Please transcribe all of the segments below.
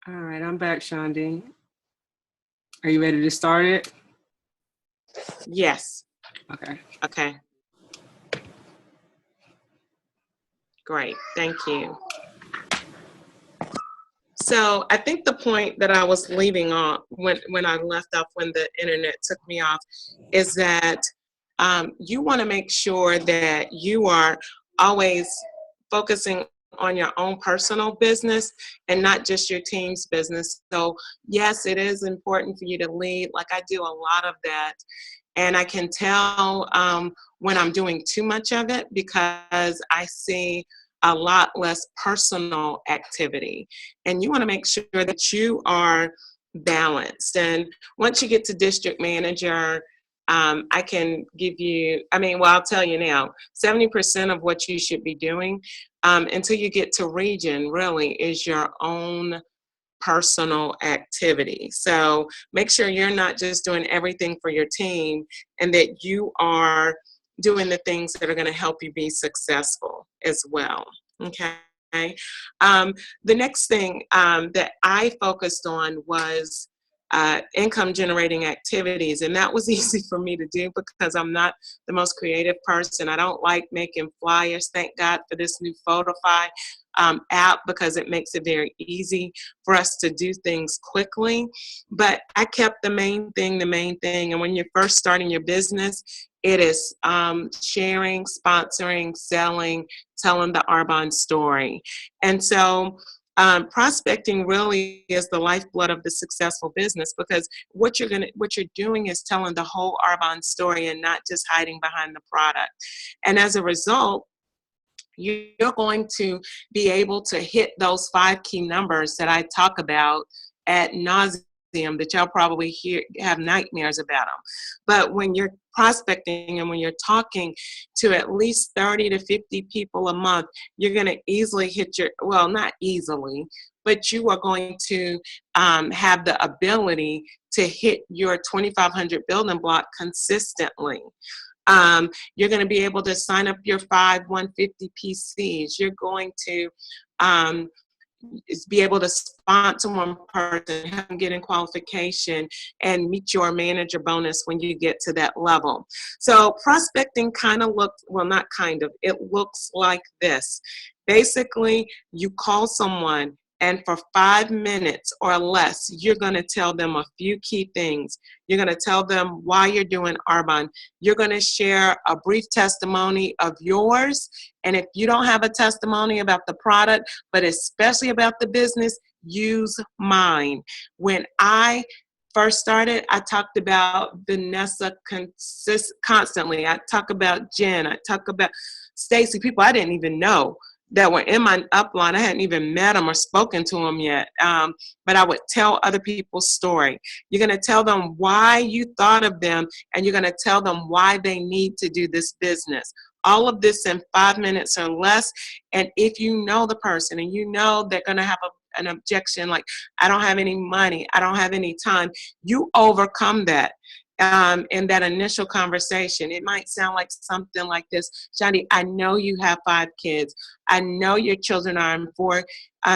All right, I'm back, Shandi. Are you ready to start it? Yes. Okay. Okay. Great. Thank you. So I think the point that I was leaving off when I left off when the internet took me off is that you want to make sure that you are always focusing on your own personal business and not just your team's business. So yes, it is important for you to lead. Like I do a lot of that. And I can tell when I'm doing too much of it because I see a lot less personal activity. And you want to make sure that you are balanced. And once you get to district manager, I can give you, I'll tell you now, 70% of what you should be doing until you get to region really is your own personal activity. So make sure you're not just doing everything for your team and that you are doing the things that are going to help you be successful as well. Okay. The next thing that I focused on was income generating activities. And that was easy for me to do because I'm not the most creative person. I don't like making flyers. Thank God for this new Photify app because it makes it very easy for us to do things quickly. But I kept the main thing. And when you're first starting your business, it is sharing, sponsoring, selling, telling the Arbonne story. And so prospecting really is the lifeblood of the successful business because what you're doing is telling the whole Arbonne story and not just hiding behind the product. And as a result, you're going to be able to hit those 5 key numbers that I talk about ad nauseum that y'all probably have nightmares about them. But when you're prospecting and when you're talking to at least 30 to 50 people a month, you're going to easily hit not easily, but you are going to have the ability to hit your 2,500 building block consistently. You're going to be able to sign up your 5 150 PCs. You're going to be able to sponsor one person, have them get in qualification, and meet your manager bonus when you get to that level. So prospecting it looks like this. Basically, you call someone, and for 5 minutes or less, you're going to tell them a few key things. You're going to tell them why you're doing Arbonne. You're going to share a brief testimony of yours. And if you don't have a testimony about the product, but especially about the business, use mine. When I first started, I talked about Vanessa constantly. I talk about Jen. I talk about Stacy, people I didn't even know that were in my upline. I hadn't even met them or spoken to them yet, but I would tell other people's story. You're going to tell them why you thought of them, and you're going to tell them why they need to do this business. All of this in 5 minutes or less. And if you know the person and you know they're going to have an objection like, I don't have any money, I don't have any time, you overcome that. In that initial conversation. It might sound like something like this. Shandi, I know you have 5 kids. I know your children are in 4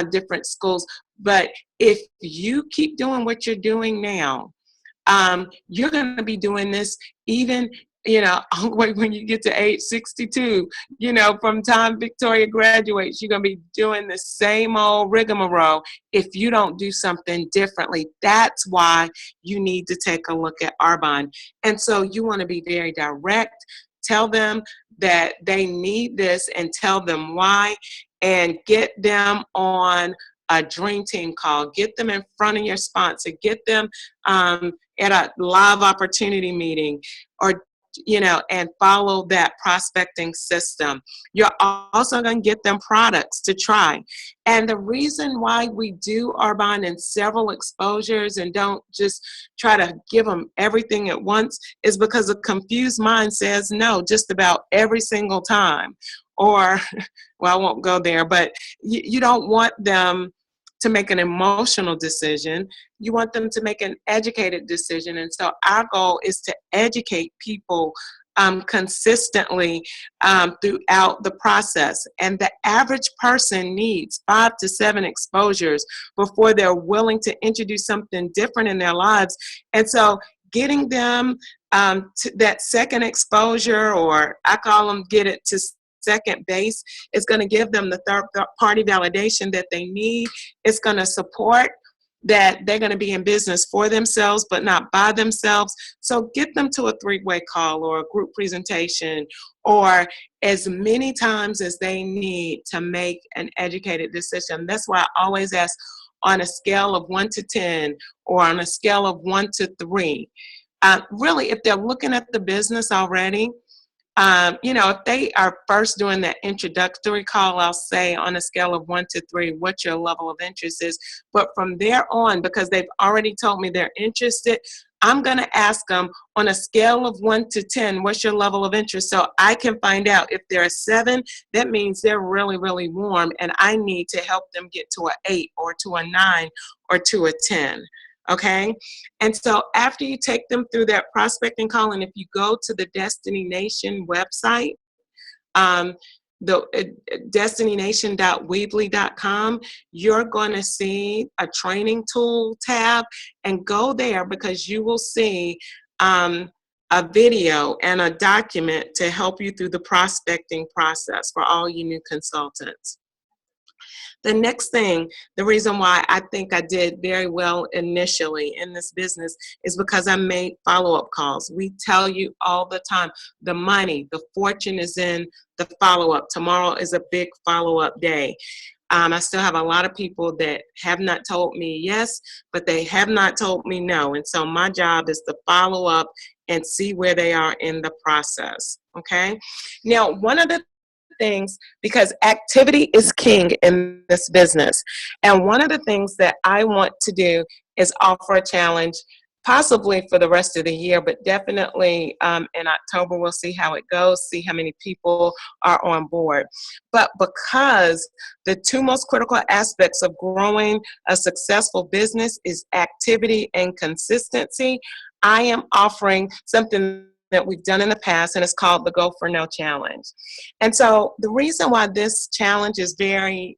different schools. But if you keep doing what you're doing now, you're going to be doing this even, when you get to age 62, from time Victoria graduates, you're going to be doing the same old rigmarole if you don't do something differently. That's why you need to take a look at Arbonne. And so you want to be very direct. Tell them that they need this and tell them why, and get them on a dream team call. Get them in front of your sponsor. Get them at a live opportunity meeting, or and follow that prospecting system. You're also going to get them products to try. And the reason why we do Arbonne in several exposures and don't just try to give them everything at once is because a confused mind says no just about every single time. Or, well, I won't go there, but you don't want them to make an emotional decision. You want them to make an educated decision. And so our goal is to educate people consistently throughout the process. And the average person needs 5 to 7 exposures before they're willing to introduce something different in their lives. And so getting them to that second exposure, or I call them get it to second base, is going to give them the third party validation that they need. It's going to support that they're going to be in business for themselves, but not by themselves. So get them to a 3-way call or a group presentation, or as many times as they need to make an educated decision. That's why I always ask, on a scale of 1 to 10, or on a scale of 1 to 3, really, if they're looking at the business already, if they are first doing that introductory call, I'll say on a scale of 1 to 3, what your level of interest is. But from there on, because they've already told me they're interested, I'm going to ask them on a scale of 1 to 10, what's your level of interest? So I can find out if they're a 7, that means they're really, really warm, and I need to help them get to an 8 or to a 9 or to a 10. Okay. And so after you take them through that prospecting call, and if you go to the Destiny Nation website, the destinynation.weebly.com, you're going to see a training tool tab, and go there because you will see a video and a document to help you through the prospecting process for all you new consultants. The next thing, the reason why I think I did very well initially in this business is because I made follow-up calls. We tell you all the time, the money, the fortune is in the follow-up. Tomorrow is a big follow-up day. I still have a lot of people that have not told me yes, but they have not told me no. And so my job is to follow up and see where they are in the process, okay? Now, one of the things, because activity is king in this business, and one of the things that I want to do is offer a challenge, possibly for the rest of the year, but definitely in October. We'll see how it goes, see how many people are on board. But because the 2 most critical aspects of growing a successful business is activity and consistency, I am offering something that we've done in the past, and it's called the Go for No Challenge. And so the reason why this challenge is very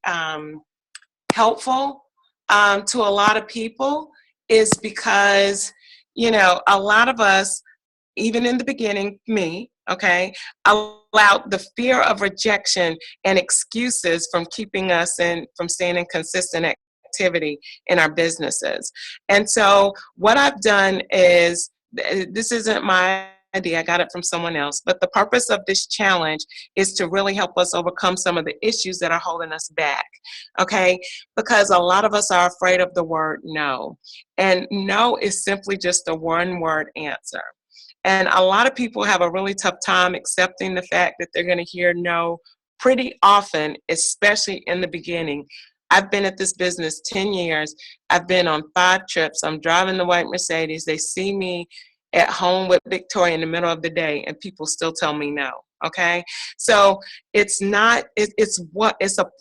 helpful to a lot of people is because, a lot of us, even in the beginning, me, okay, allowed the fear of rejection and excuses from keeping us from staying in consistent activity in our businesses. And so what I've done is, this isn't my idea, I got it from someone else, but the purpose of this challenge is to really help us overcome some of the issues that are holding us back, okay? Because a lot of us are afraid of the word no, and no is simply just a one-word answer. And a lot of people have a really tough time accepting the fact that they're going to hear no pretty often, especially in the beginning. I've been at this business 10 years. I've been on 5 trips. I'm driving the white Mercedes. They see me at home with Victoria in the middle of the day, and people still tell me no. Okay, so it's a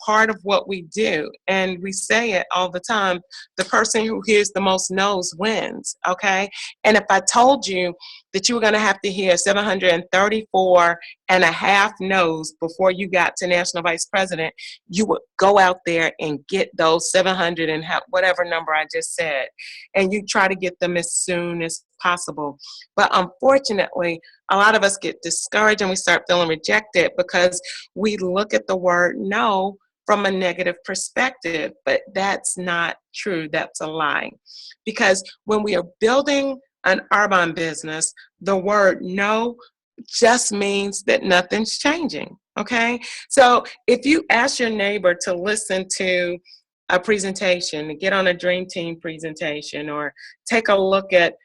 part of what we do, and we say it all the time. The person who hears the most no's wins. Okay, and if I told you that you were going to have to hear 734 and a half no's before you got to national vice president, you would go out there and get those 700 and whatever number I just said, and you try to get them as soon as possible. But unfortunately, a lot of us get discouraged and we start feeling rejected because we look at the word no from a negative perspective. But that's not true. That's a lie. Because when we are building an urban business, the word no just means that nothing's changing. Okay? So if you ask your neighbor to listen to a presentation, to get on a Dream Team presentation, or take a look at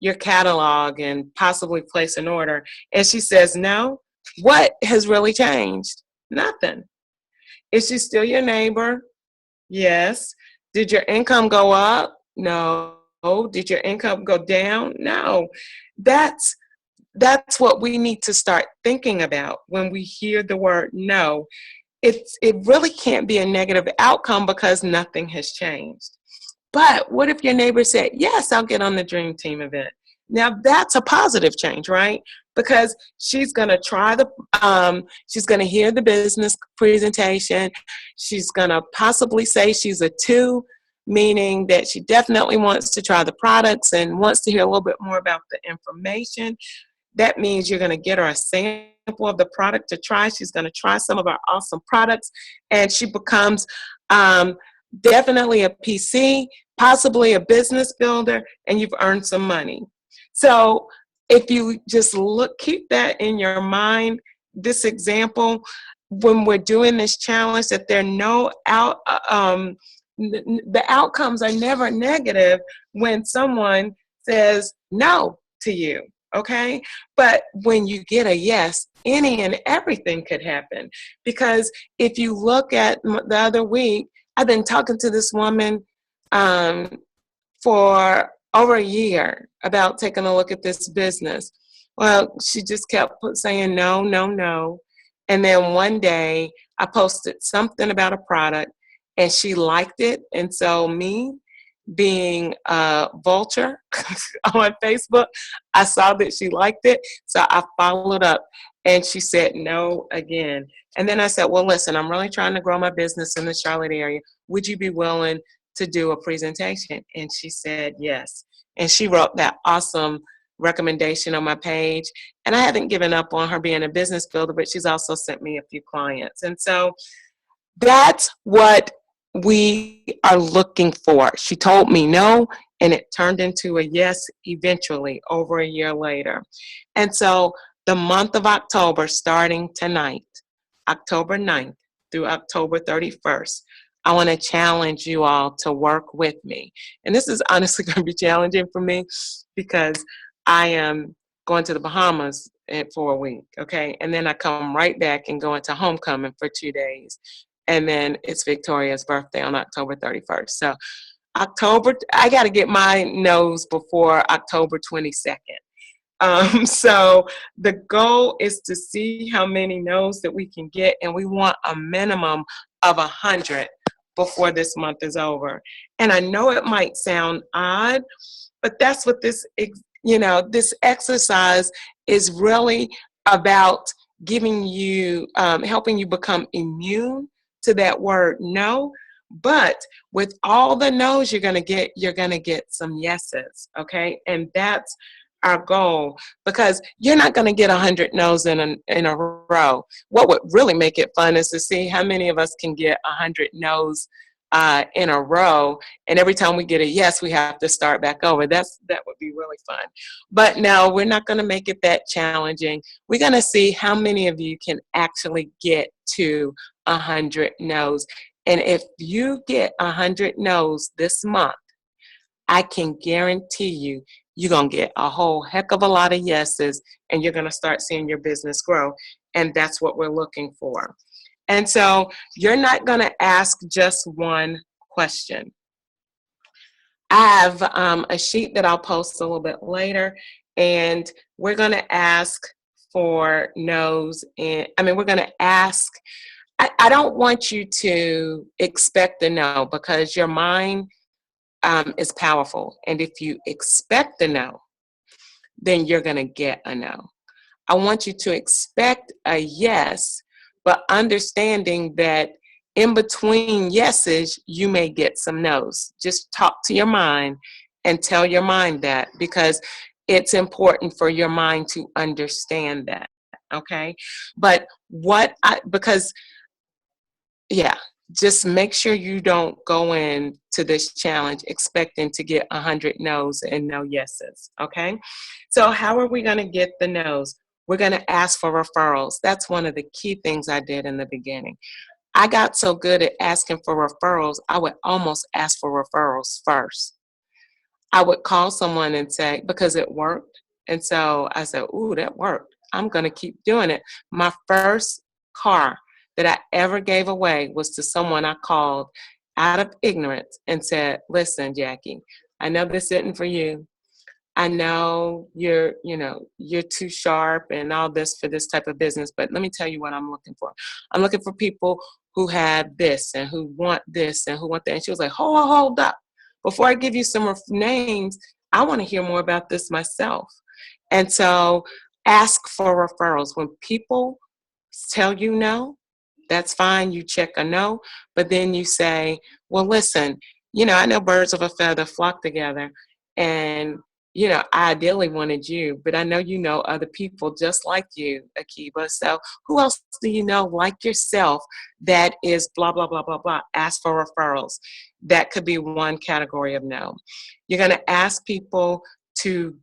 your catalog and possibly place an order, and she says no, what has really changed? Nothing. Is she still your neighbor? Yes. Did your income go up? No. Did your income go down? No. That's what we need to start thinking about when we hear the word no. It really can't be a negative outcome because nothing has changed. But what if your neighbor said, yes, I'll get on the Dream Team event? Now that's a positive change, right? Because she's going to try she's going to hear the business presentation. She's going to possibly say she's a 2, meaning that she definitely wants to try the products and wants to hear a little bit more about the information. That means you're going to get her a sample of the product to try. She's going to try some of our awesome products, and she becomes definitely a PC, possibly a business builder, and you've earned some money. So if you just keep that in your mind, this example, when we're doing this challenge, that there are no the outcomes are never negative when someone says no to you. Okay, but when you get a yes, any and everything could happen. Because if you look at the other week, I've been talking to this woman for over a year about taking a look at this business. Well, she just kept saying no, no, no. And then one day I posted something about a product and she liked it. And so me, being a vulture on Facebook, I saw that she liked it. So I followed up and she said no again. And then I said, well, listen, I'm really trying to grow my business in the Charlotte area. Would you be willing to do a presentation? And she said yes. And she wrote that awesome recommendation on my page. And I haven't given up on her being a business builder, but she's also sent me a few clients. And so that's what we are looking for. She told me no, and it turned into a yes eventually over a year later. And so the month of October, starting tonight, October 9th through October 31st, I want to challenge you all to work with me. And this is honestly going to be challenging for me because I am going to the Bahamas for a week, okay? And then I come right back and go into homecoming for 2 days. And then it's Victoria's birthday on October 31st. So I got to get my nose before October 22nd. So the goal is to see how many no's that we can get, and we want a minimum of 100 before this month is over. And I know it might sound odd, but that's what this exercise is really about, giving you, helping you become immune to that word no. But with all the no's you're going to get some yeses, okay? And that's our goal, because you're not going to get 100 no's in a row. What would really make it fun is to see how many of us can get 100 no's in a row, and every time we get a yes, we have to start back over. That would be really fun. But no, we're not going to make it that challenging. We're going to see how many of you can actually get to 100 no's. And if you get 100 no's this month, I can guarantee you, you're going to get a whole heck of a lot of yeses, and you're going to start seeing your business grow. And that's what we're looking for. And so you're not going to ask just one question. I have a sheet that I'll post a little bit later, and we're going to ask for no's. And we're going to ask, I don't want you to expect a no, because your mind is powerful. And if you expect a no, then you're going to get a no. I want you to expect a yes, but understanding that in between yeses, you may get some no's. Just talk to your mind and tell your mind that, because it's important for your mind to understand that, okay? But just make sure you don't go into this challenge expecting to get 100 no's and no yeses, okay? So how are we going to get the no's? We're going to ask for referrals. That's one of the key things I did in the beginning. I got so good at asking for referrals, I would almost ask for referrals first. I would call someone and say, because it worked. And so I said, ooh, that worked. I'm going to keep doing it. My first car that I ever gave away was to someone I called out of ignorance and said, listen, Jackie, I know this isn't for you. I know you're too sharp and all this for this type of business, but let me tell you what I'm looking for. I'm looking for people who have this and who want this and who want that. And she was like, hold up. Before I give you some names, I want to hear more about this myself. And so ask for referrals. When people tell you no, that's fine. You check a no, but then you say, well, listen, I know birds of a feather flock together, and I ideally wanted you, but I know other people just like you, Akiba. So who else do you know like yourself that is blah, blah, blah, blah, blah? Ask for referrals. That could be one category of no. You're going to ask people to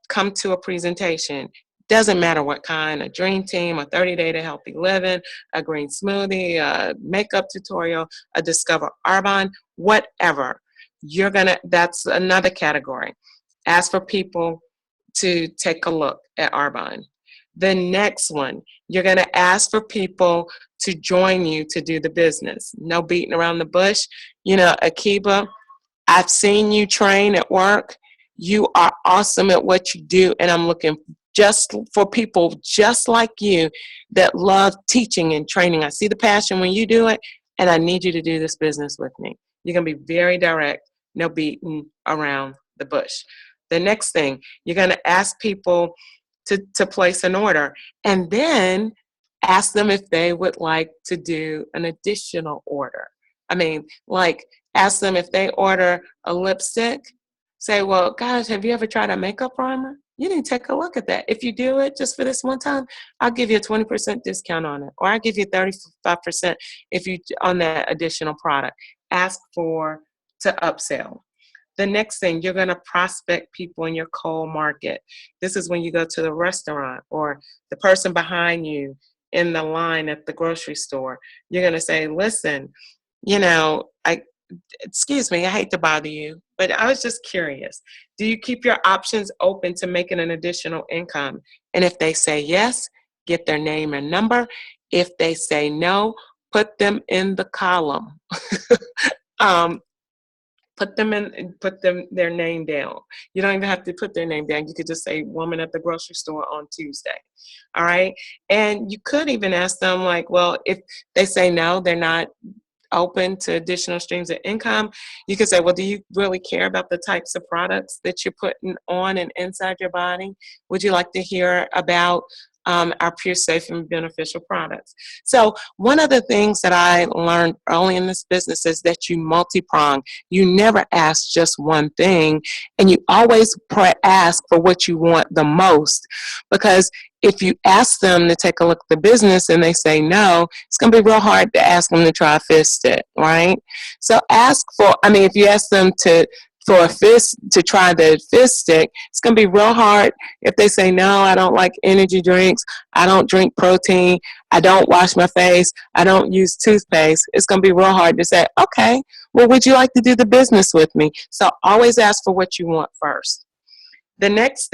come to a presentation. Doesn't matter what kind, a dream team, a 30-day to healthy living, a green smoothie, a makeup tutorial, a Discover Arbonne, whatever. That's another category. Ask for people to take a look at Arbonne. The next one, you're going to ask for people to join you to do the business. No beating around the bush. Akiba, I've seen you train at work. You are awesome at what you do, and I'm looking just for people just like you that love teaching and training. I see the passion when you do it, and I need you to do this business with me. You're going to be very direct, no beating around the bush. The next thing, you're going to ask people to place an order, and then ask them if they would like to do an additional order. Ask them if they order a lipstick. Say, well, guys, have you ever tried a makeup primer? You need to take a look at that. If you do it just for this one time, I'll give you a 20% discount on it, or I'll give you 35% on that additional product. Ask to upsell. The next thing, you're going to prospect people in your cold market. This is when you go to the restaurant or the person behind you in the line at the grocery store. You're going to say, listen, excuse me, I hate to bother you, but I was just curious. Do you keep your options open to making an additional income? And if they say yes, get their name and number. If they say no, put them in the column. Put their name down. You don't even have to put their name down. You could just say woman at the grocery store on Tuesday. All right. And you could even ask them well, if they say no, they're not open to additional streams of income, you could say, well, do you really care about the types of products that you're putting on and inside your body? Would you like to hear about our pure, safe, and beneficial products? So one of the things that I learned early in this business is that you multi-prong. You never ask just one thing, and you always ask for what you want the most, because if you ask them to take a look at the business and they say no, it's going to be real hard to ask them to try a fist stick, right? So if you ask them to try the fist stick, it's going to be real hard if they say, no, I don't like energy drinks, I don't drink protein, I don't wash my face, I don't use toothpaste. It's going to be real hard to say, okay, well, would you like to do the business with me? So always ask for what you want first. The next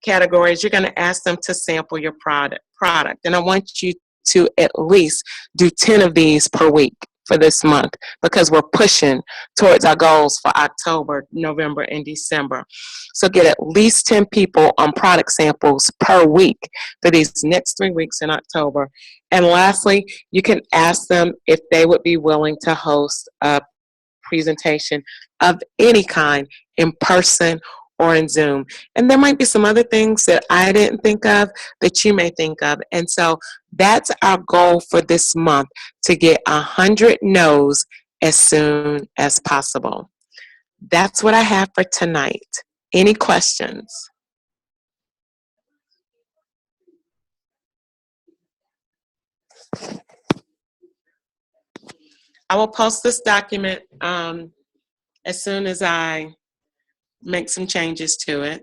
category is you're going to ask them to sample your product. And I want you to at least do 10 of these per week for this month, because we're pushing towards our goals for October, November, and December. So get at least 10 people on product samples per week for these next 3 weeks in October. And lastly, you can ask them if they would be willing to host a presentation of any kind in person or in Zoom. And there might be some other things that I didn't think of that you may think of. And so that's our goal for this month, to get 100 no's as soon as possible. That's what I have for tonight. Any questions? I will post this document as soon as I make some changes to it.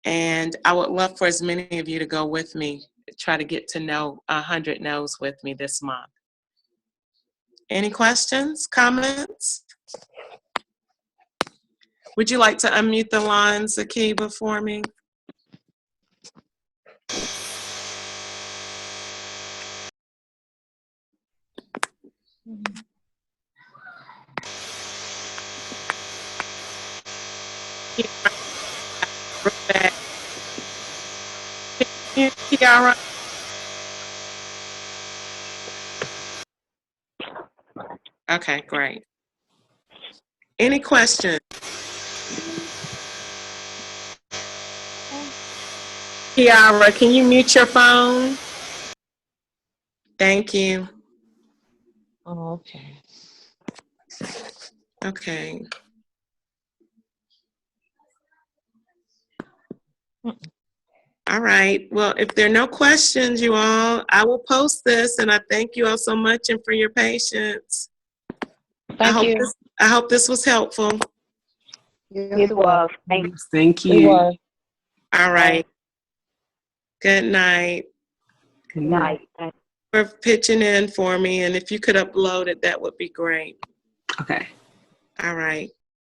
And I would love for as many of you to go with me, try to get to know 100 no's with me this month. Any questions, comments? Would you like to unmute the lines, Akiba, for me? Kiara? Okay, great. Any questions? Kiara, can you mute your phone? Thank you. Oh, okay. Okay. All right. Well, if there are no questions, you all, I will post this, and I thank you all so much and for your patience. Thank you. I hope this was helpful. It was. Thank It you. was. All right. Good night. Good night. For pitching in for me, and if you could upload it, that would be great. Okay. All right.